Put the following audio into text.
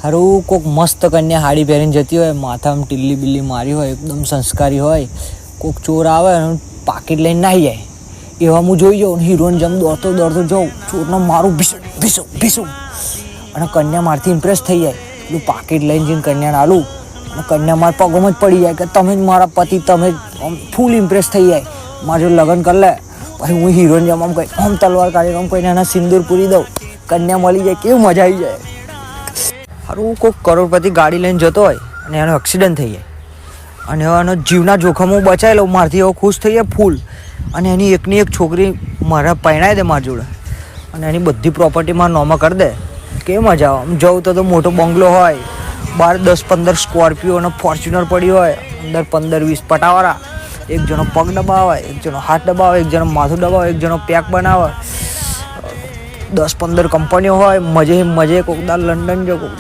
હારું કોઈક મસ્ત કન્યા સાડી પહેરીને જતી હોય, માથામાં ટીલ્લી બિલ્લી મારી હોય, એકદમ સંસ્કારી હોય, કોઈક ચોર આવે અને પાકીટ લઈને નાહી જાય, એવા હું જોઈ જાઉં. હિરોઈન જેમ દોડતો દોડતો જાઉં, ચોરને મારું ભીસું ભીસું ભીસું, અને કન્યા મારથી ઇમ્પ્રેસ થઈ જાય. પેલું પાકીટ લઈને જઈને કન્યાને આલું અને કન્યા મારા પગોમાં જ પડી જાય કે તમે જ મારા પતિ, તમે જ ફૂલ ઇમ્પ્રેસ થઈ જાય. મારે જો લગ્ન કરી લે પછી હું હિરોઈન જેમ આમ કહી આમ તલવાર કાઢીને આમ કહીને એના સિંદૂર પૂરી દઉં, કન્યા મળી જાય, કેવી મજા આવી જાય. સારું કોઈક કરોડપતિ ગાડી લઈને જતો હોય અને એનો એક્સિડન્ટ થઈ જાય અને એનો જીવના જોખમ હું બચાવી લઉં, મારથી એવો ખુશ થઈ જાય ફૂલ. અને એની એકની એક છોકરી મારા પરણાવી દે મારી જોડે અને એની બધી પ્રોપર્ટી મારા નોમાં કરી દે, કેવી મજા આવે. આમ જવું તો મોટો બંગલો હોય, બહાર 10-15 સ્કોર્પિયો અને ફોર્ચ્યુનર પડી હોય, અંદર 15-20 પટાવાળા, એક જણો પગ દબાવે, એક જણો હાથ દબાવે, એક જણો માથું દબાવે, એક જણો પેક બનાવે, 10-15 કંપનીઓ હોય, મજે કોક દાર લંડન જો, કોક